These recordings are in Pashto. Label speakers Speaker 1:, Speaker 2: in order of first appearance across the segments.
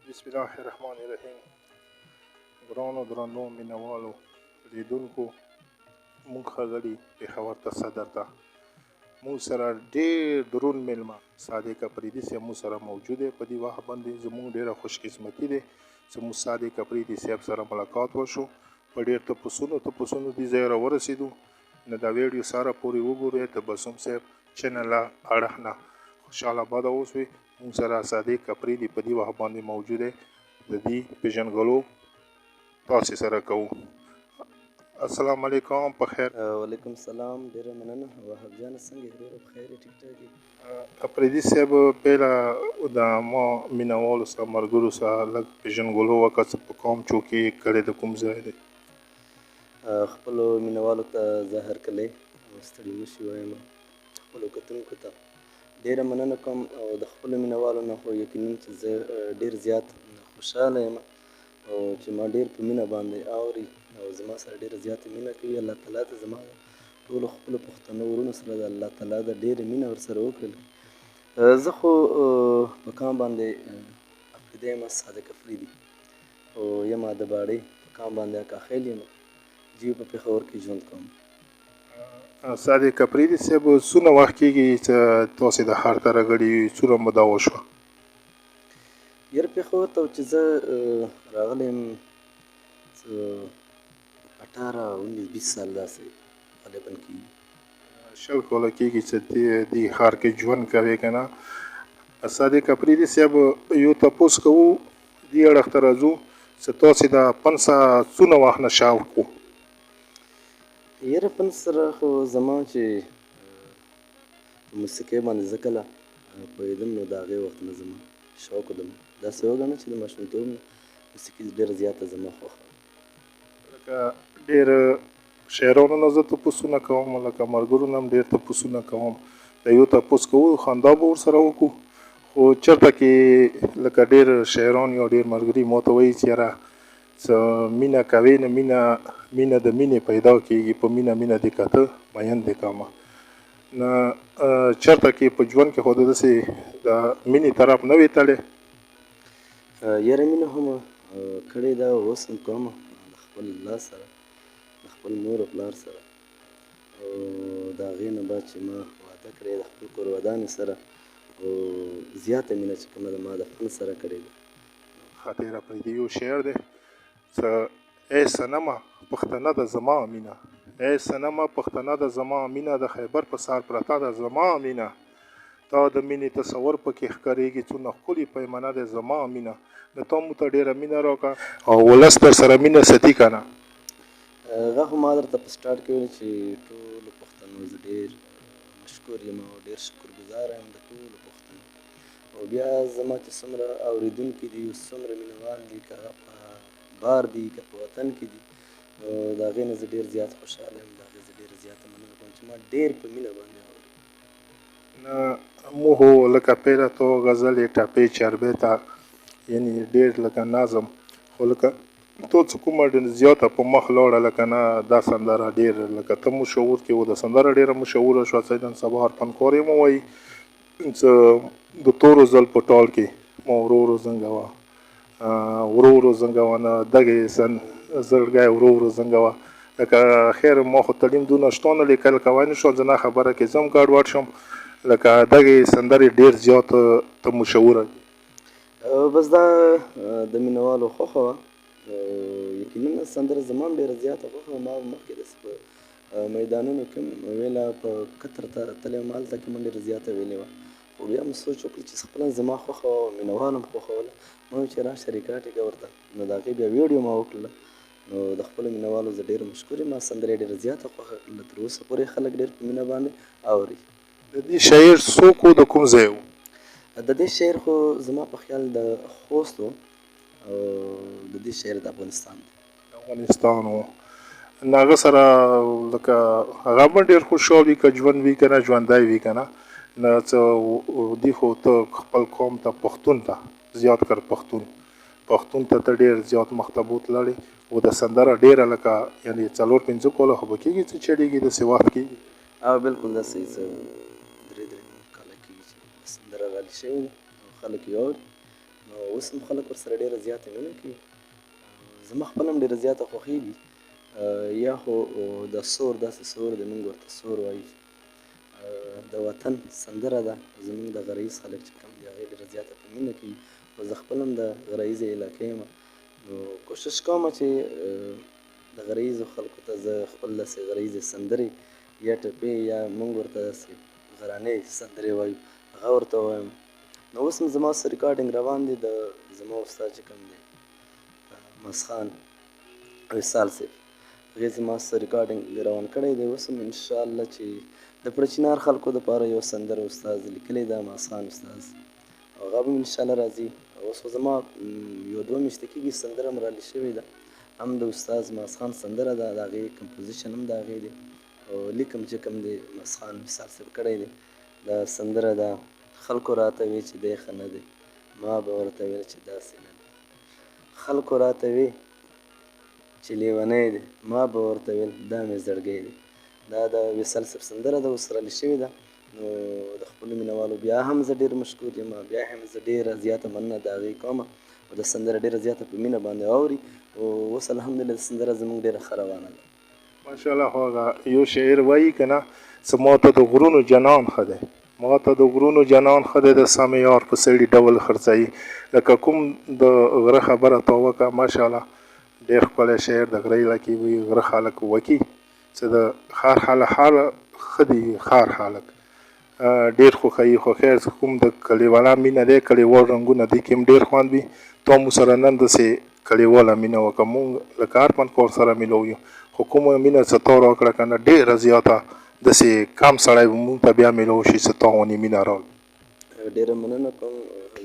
Speaker 1: بسم الله الرحمن الرحیم. ګرانو درنو مینوالو لیدونکو، مونږ ښاغلي پېښور ته صدر ته مونږ سره ډېر درون میلمه صادق افریدي صاحب مونږ سره موجود دی. په دې وخت باندې زمونږ ډېره خوشقسمتي دی چې مونږ صادق افریدي صاحب سره ملاقات وشو. په ډېر تپوسونو دې ځای راورسېدو. نو دا ویډیو سره پورې وګورئ. تبسم صاحب چینل اړخ نه خوشحاله باده اوسئ. مونږ سره صادق افریدي په دې وخت باندې موجود دی. د دې پېژندګلو تاسې سره کوو. السلام علیکم. په خیر.
Speaker 2: وعلیکم السلام. ډېره مننه. وهاب جان څنګه یې؟ ډېره په خیر یې؟ ټیک ټاک یې؟
Speaker 1: افریدي صاحب پیله د ما مینوالو سره ملګرو سره لږ پېژندګلو وکړه چې په کوم چوکۍ کړی د کوم ځای دی.
Speaker 2: خپلو مینوالو ته زه هرکلی ستړي مشي وایم. خپلو کتونکو ته ډېره مننه کوم او د خپلو مینوالو نه خو یقینا چې زه ډېر زیات خوشحاله یم او چې ما ډېر په مینه باندې اوري او زما سره ډېره زیاته مینه کوي. الله تعالی ته زما ټولو خپلو پښتنو ورونو سره د الله تعالی د ډېرې مینه ورسره وکړله. زه خو په کام باندې افریدی یم، صادق افریدي، او یم د باړۍ په کام باندې اکاخیل یم. جی په پېښور کې ژوند کوم.
Speaker 1: صادق افریدي صاحب څونه وخت کېږي چې تاسې د ښار ته راغلي یو؟ څومره موده وشوه؟
Speaker 2: یاره پېښور ته چې زه راغلی یم 18-19-20 سال داسې غالبا کېږي.
Speaker 1: 20 کاله کېږي چې دې ښار کې ژوند کوې که نه. صادق افریدي صاحب یو تپوس کوو دې اړخ ته راځو چې تاسې د فن څخه څونه وخت نه شوق و؟
Speaker 2: یاره فن سره خو زما چې په موسیقۍ باندې زه کله پوهېدم نو د هغې وخت نه زما شوق و. داسې وګڼه چې د ماشومتوب نه موسیقي ډېره زیاته زما خوښه وه.
Speaker 1: لکه ډېر شاعرانو نه زه تپوسونه کوم، لکه ملګرو نه هم ډېر تپوسونه کوم. د یو تپوس کوو خندا به ورسره وکړو، خو چېرته کې لکه ډېر شاعران یا ډېر ملګري ما ته وایي چې یاره څه مینه کوې نه مینه د مینې پیدا کېږي، په مینه دې کته مین دې کامه. نه چېرته کې په ژوند کې خو داسې د مینې طرف نه وې تللی؟
Speaker 2: یاره مینه هم کړې ده او اوس هم کومه د خپل لاس سره، د خپل مور او پلار سره. او د هغې نه بعد چې ما واده کړی د خپل کور ودانې سره، او زیاته مینه چې کومه ده ما د فن سره کړې ده.
Speaker 1: خاطر افریدي یو شعر دی چې ای صنمه پښتنه د زما مینه، ای صنمه پښتنه د زما مینه، د خیبر په سر پرته د زما مینه، تا د مینې تصور پکې ښکارېږي څونه ښکلې پیمانه د زما مینه. نو تا موږ ته ډېره مینه راکړه او ولس در سره مینه ساتي که نه؟
Speaker 2: هغه خو ما درته په سټارټ کې ویل چې ټولو پښتنو زه ډېر مشکور یم او ډېر شکرګزاره یم د ټولو پښتنو. او بیا زما چې څومره اورېدونکي دي، څومره مینهوال دي، که هغه په بار دي که په وطن کې دي، نو د هغې نه زه ډېر زیات خوشحاله یم. د هغې زه ډېره زیاته مننه کوم چې ما ډېر په مینه باندې اوري.
Speaker 1: نه موږ لکه پیله تو غزلې ټپې چربې ته یعنې ډېر لکه نظم، خو لکه تو چې کومه زیاته په مخ لاړه لکه نه دا سندره ډېر لکه ته مشهور کې و، د سندره ډېره مشهوره شوه چې نن سبا هر فنکار یې مو وایي چې د تورو زل په ټال کې ما ورو ورو زنګوه نه دغې زړګی ورو ورو زنګوه. لکه خیر ما خو تعلیم دونه شته نه لیکل کوی نه شوم، زه نه خبره کې زه هم ګډوډ شم. لکه دغې سندرې ډېر زیات ته مشهوره دي.
Speaker 2: بس دا د مینهوالو خوښه وه. یقینا سندره زما هم ډېره زیاته خوښه وه. ما مخکې داسې په میدانونو کې ویله، په کتر ته راتلی یم، هلته کې مو ډېره زیاته ویلې وه. خو بیا مې سوچ وکړ چې خپله زما خوښه وه او مینهوال هم خوښوله، ما ویل چې راشه ریکارډ یې کړه ورته. نو د هغې بیا ویډیو ما وکړله. نو د خپلو مینهوالو زه ډېر مشکور یم. ما سندره یې ډېره زیاته خوښه کړله. تر اوسه پورې خلک ډېر په مینه باندې اوري.
Speaker 1: د دې شاعر څوک و؟ د کوم ځای و؟
Speaker 2: د دې شاعر خو زما په خیال د خوست و، او د دې شاعر د افغانستان دی.
Speaker 1: افغانستان و. نو هغه سره لکه هغه به ډېر خوشحال وي که ژوند وي که نه ژوندی وي که نه. نه څه دي خو ته خپل قوم ته پښتون ته زیات کر پښتون ته ډېر زیات مختبو تللی او د سندره ډېره لکه یعنې 4-5 کاله خو به کېږي چې چلېږي داسې وخت کېږي.
Speaker 2: او بلکل داسې څه 3 کاله کېږي چې سندره غالي شوې ده او خلک یې اوري. نو اوس هم خلک ورسره ډېره زیاته مینه کوي. زما خپله هم ډېره زیاته خوښېږي. یا خو د سور داسې سور دی، موږ ورته سور وایو. د وطن سندره ده. زموږ د غرهیز خلک چې کوم دي هغې ډېره زیاته په مینه کوي. او زه خپل هم د غرهیزې علاقې یم، نو کوشش کوم چې د غرهیزو خلکو ته زه خپل داسې غرهیزې سندرې یا ټپې یا موږ ورته داسې غرانې سندرې وایو هغه ورته ووایم. نو اوس هم زما سره ریکارډینګ روان دی د زما استاد چې کوم دی مسخان وصال صاحب، هغې زما سره ریکارډینګ روان کړی دی. اوس هم انشاءالله چې د پړچینار خلکو دپاره یو سندره استاد لیکلی ده، مسخان استاد، هغه به انشاءالله راځي. اوس خو زما یو دوه میاشتې کېږي سندره هم رالې شوې ده، هم د استاد مسخان سندره ده، د هغې کمپوزیشن هم د هغې دی او لیک هم چې کوم دی مسخان وصال صاحب کړی دی. دا سندره ده خلکو راته وی چې دی ښه نه دی، ما به ورته ویل چې داسې نه دی. خلکو راته وی چې لیونی دی، ما به ورته ویل دا مې زړګی دی. دا د وصال صاحب سندره ده، اوس رالې شوې ده. نو د خپلو مینهوالو بیا هم زه ډېر مشکور یم، بیا هم زه ډېره زیاته مننه د هغې کوم او د سندره ډېره زیاته په مینه باندې اوري. او اوس الحمدلله سندره زموږ ډېره ښه روانه ده.
Speaker 1: ماشاءالله. خو هغه یو شعر وایي که نه، څه ما ته د غرونو جنان ښه دی، ما ته د غرونو جنان ښه دی، د سمې یار په سړي ډول خرڅوي. لکه کوم د غره خبره تا وکړه، ماشاءالله ډېر ښکلی شعر د غره علاقې وي، غره خلک وکي چې د ښار حاله ښه دي، ښار خلک ډېر خوښوي. خو خیر کوم د کلیوالا مینه دی، کلیوال رنګونه دې کې هم ډېر خوند وي. تا مو سره نن داسې کلیواله مینه وکړه، مونږ لکه هر پن کور سره میلو یو، خو کومه مینه چې تا راکړه که نه ډېره زیاته، داسې کم سړی به مونږ ته بیا میلو شي چې تا ونې مینه راوړي.
Speaker 2: ډېره مننه کوم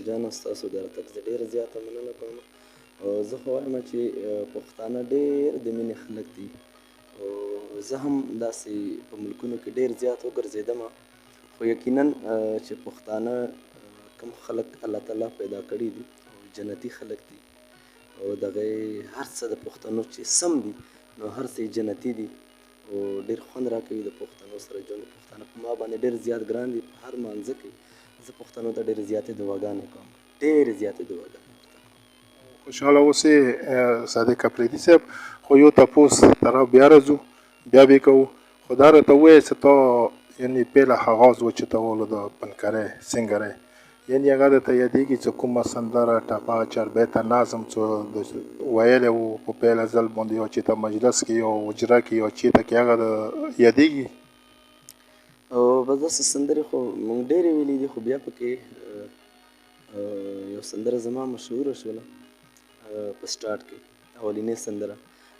Speaker 2: جانه، ستاسو د راتګ زه ډېره زیاته مننه کوم. او زه خو وایم چې پښتانه ډېر د مینې خلک دي، او زه هم داسې په ملکونو کې ډېر زیات وګرځېدم، خو یقینا چې پښتانه کوم خلک الله تعالی پیدا کړي دي او جنتي خلک دي، او دغه هر څه د پښتنو چې سم دي نو هر څه یې جنتي دي، او ډېر خوند راکوي د پښتنو سره ژوند. پښتانه په ما باندې ډېر زیات ګران دي. په هر مانځه کې زه پښتنو ته ډېرې زیاتې دعاګانې کوم، ډېرې زیاتې دعاګانې.
Speaker 1: خوشحاله اوسې صادق اپریدي صاحب. خو یو تپوس طرف بیا راځو، بیا به کوو. خو دا راته ووایه چې تا یعنې پیله آغاز وچتولو د فنکارۍ سینګرۍ، یعنې هغه درته یادېږي چې کومه سندره ټپه چاربیته نظم څه ویلی وو په پیله ځل باندې، یا چې ته مجلس کې یا حجره کې یا چېرته کې هغه یادېږي؟
Speaker 2: او بس داسې سندرې خو موږ ډېرې ویلي دي، خو بیا پکې یو سندره زما مشهوره شوله په سټارټ کې، اولینۍ سندره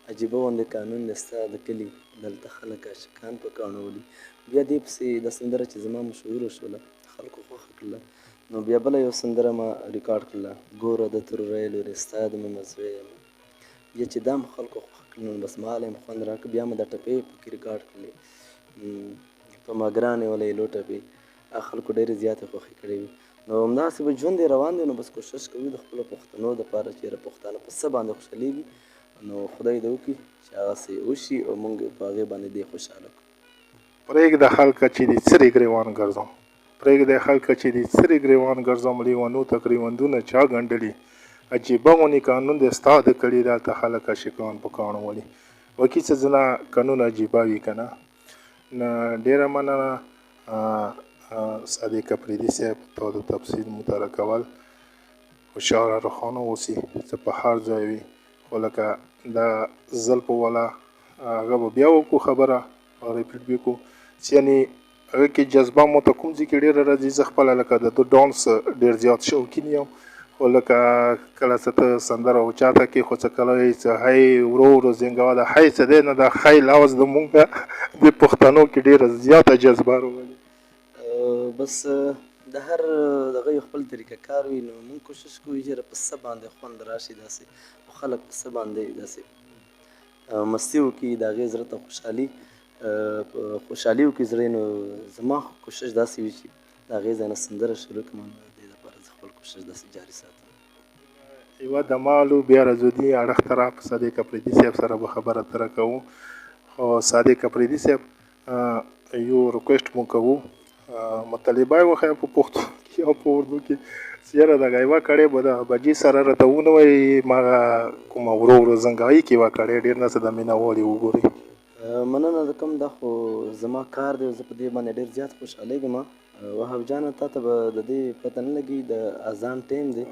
Speaker 2: عجیبه غوندې قانون دی ستا د کلي، دلته خلک عاشقان په کاڼو ولي. بیا دې پسې دا سندره چې زما مشهوره شوله خلکو خوښه کړله، نو بیا بله یو سندره ما ریکارډ کړله، ګوره د تروری لورې ستا د مینه زوی یم. بیا چې دا مو خلکو خوښه کړله نو بس ما هم خوند راکړ، بیا مو دا ټپې پکې ریکارډ کړلې په ما ګرانې ولیلو ټپې، هغه خلکو ډېرې زیاتې خوښې کړې وي. نو همداسې به ژوند یې روان دی، نو بس کوشش کوي د خپلو پښتنو دپاره چې یاره پښتانه په څه باندې خوشحالېږي، نو خدای دې وکړي چې هغسې وشي او موږ په هغې باندې دې خوشحاله کړو.
Speaker 1: پرېږده خلکه چې دې څرې ګرېوان ګرځم، پرېږده خلکه چې دې څرې ګرېوان ګرځم، لیونو تقریبندونه چا ګنډلي، عجیبه غونې قانون دی ستا د کلي، دلته خلک عاشقان په کاڼو ولي. وکي چې ځینه قانون عجیبه وي که نه. ډېره مننه صادق اپریدي صاحب، تا د تفصیل مطالعه کول. خوشحاله روښانه اوسي چې په هر ځای وي. خو لکه دا ځل په والا هغه به بیا وکړو خبره، ریپیټ به کړو چې یعنې هغه کې جذبه مو ته کوم ځای کې ډېره راځي. زه خپله لکه د ډانس ډېر زیات شوقین یم، خو لکه کله څه ته سندره اوچاته کې، خو څه کله وایي چې هی ورو ورو زینګوه، دا هی څه دی نه، دا هی لفظ زمونږ د پښتنو کې ډېره زیاته جذبه راولي.
Speaker 2: بس د هر دغه یو خپل طریقه کار وي، نو موږ کوشش کوو چې په څه باندې خوند راشي داسې، او خلک په څه باندې داسې مستي وکړي، د هغې زړه ته خوشحالي وکړي زړه. نو زما کوشش داسې وي چې د هغې ځای نه سندره شروع کړم، نو د دې لپاره زه خپل کوشش داسې جاري ساتم.
Speaker 1: یوه دمالو بیا راځو دې اړخ طرف صادق اپریدي صاحب سره به خبره اتره کوو. خو صادق اپریدي صاحب یو ریکویسټ مو کوو، مطالبه یې وښیه په پښتو کې او په اردو کې، یاره دغه یوه کړۍ به د بجې سره راته ونه وایي ما کومه ورو زنګایي کې یوه کړۍ ډېر نه څه د مینهوالې وګورئ.
Speaker 2: مننه د کوم دا خو زما کار دی او زه په دې باندې ډېر زیات خوشحالېږم. وهاب جانه تا ته به د دې پته نه لګي د اذان ټیم دی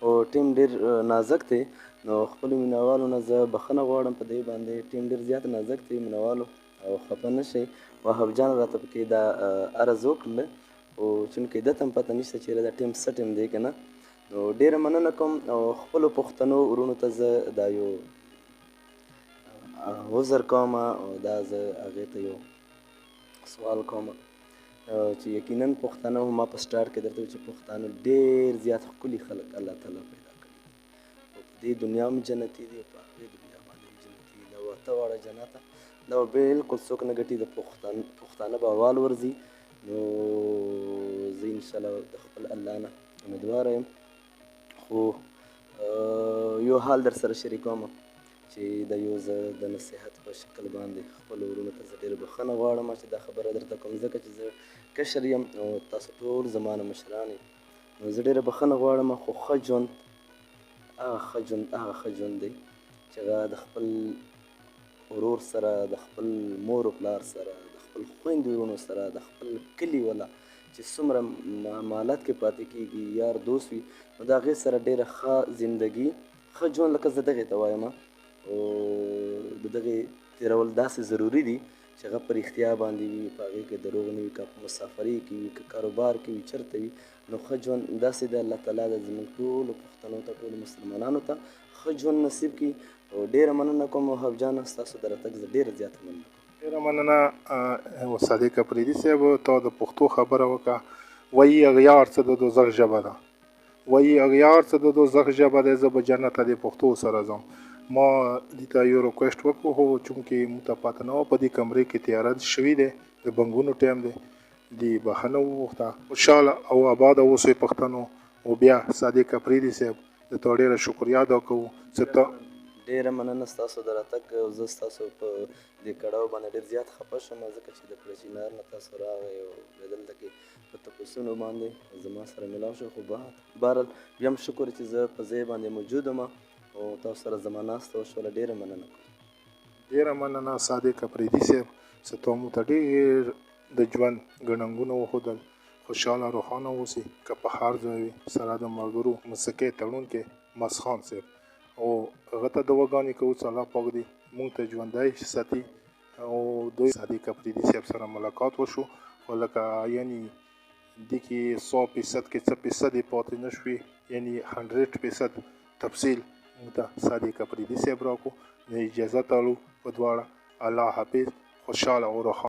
Speaker 2: او ټیم ډېر نازک دی، نو خپلو مینهوالو نه زه بښنه غواړم په دې باندې. ټیم ډېر زیات نازک دی مینهوالو او خفه نه شئ. وهاب جان راته پکې دا عرض وکړله خو چونکې ده ته هم پته نشته چې دا ټیم څه ټیم دی که نه، نو ډېره مننه کوم او خپلو پښتنو وروڼو ته زه دا یو عذر کوم او دا زه هغې ته یو سوال کوم چې یقینا پښتانه هم ما په سټارټ کې درته وویل چې پښتانه ډېر زیات ښکلي خلک الله تعالی پیدا کړي دي او په دې دنیا هم جنتي دي او په هغې دنیا باندې هم جنتي دي. دا اته واړه جنته دا به بلکل څوک نه ګټي، د پښتانه به اول ورځي. نو زه انشاءالله د خپل الله نه امیدواره یم. خو یو حال در سره شریکوم چې دا یو زه د نصیحت په شکل باندې خپلو وروڼو ته زه ډېره بښنه غواړم چې دا خبره درته کوم، ځکه چې زه کشر یم او تاسو ټول زما نه مشران یئ، نو زه ډېره بښنه غواړم. خو ښه ژوند هغه ښه ژوند دی چې هغه د خپل ورور سره، د خپل مور و پلار سره، د خپل خویندو وروڼو سره، د خپل کلي والا چې څومره مالت کې پاتې کېږي یار دوست وي، نو د هغې سره ډېره ښه زندګي ښه ژوند لکه زه دغې ته وایم او د دغې تېرول داسې ضروري دي چې هغه په رښتیا باندې وي، په هغې کې دروغ نه وي، که په مسافرۍ کې وي، که کاروبار کې وي، چېرته وي، نو ښه ژوند داسې دی. الله تعالی د زموږ ټولو پښتنو ته، ټولو مسلمانانو ته ښه ژوند نصیب کړي او ډېره مننه کوم وهاب جانه ستاسو د راتګ زه ډېره زیاته مننه کوم.
Speaker 1: ډېره مننه صادق اپریدي صاحب، تا د پښتو خبره وکړه. وایي اغیار څه د دوزخ ژبه ده، وایي اغیار څه د دوزخ ژبه ده، زه به جنت ته د پښتو سره ځم. ما دې ته یو ریکویسټ وکړو خو چونکې موږ ته پته نه وه په دې کمرې کې تیاره شوي دی، د بنګونو ټایم دی، دې بښنه وغوښته. خوشحاله او آباده اوسئ پښتنو. او بیا صادق اپریدي صاحب د تا ډېره شکریا ادا کوو چې ته
Speaker 2: ډېره مننه ستاسو د راتګ او زه ستاسو په دې کړاو باندې ډېر زیات خفه شوم، ځکه چې د پړچینار نه تاسو راغئ او بیا دلته کې په تپوسونو باندې زما سره میلاو شو. خو بهرحال بیا هم شکر چې زه په ځای باندې موجود یم او تاسو سره زما ناسته وشوله. ډېره مننه کوم.
Speaker 1: ډېره مننه صادق اپریدي صاحب چې تا موږ ته ډېر د ژوند ګڼنګونه وښودل. خوشحاله روښانه اوسئ، که په هر ځای وي سره د ملګرو موسیقۍ تړونکی مسخان صاحب او هغه ته دعاګانې کوو چې الله پاک دې موږ ته ژوندی ساتي. او دوی صادق اپریدي صاحب سره ملاقات وشو خو لکه یعنې دې کې 100% کې څه فیصد یې پاتې نه شوې، یعنې 100% تفصیل موږ ته صادق اپریدي صاحب راکړو. اجازه تالو په دواړه. الله حافظ. خوشحاله او روښانه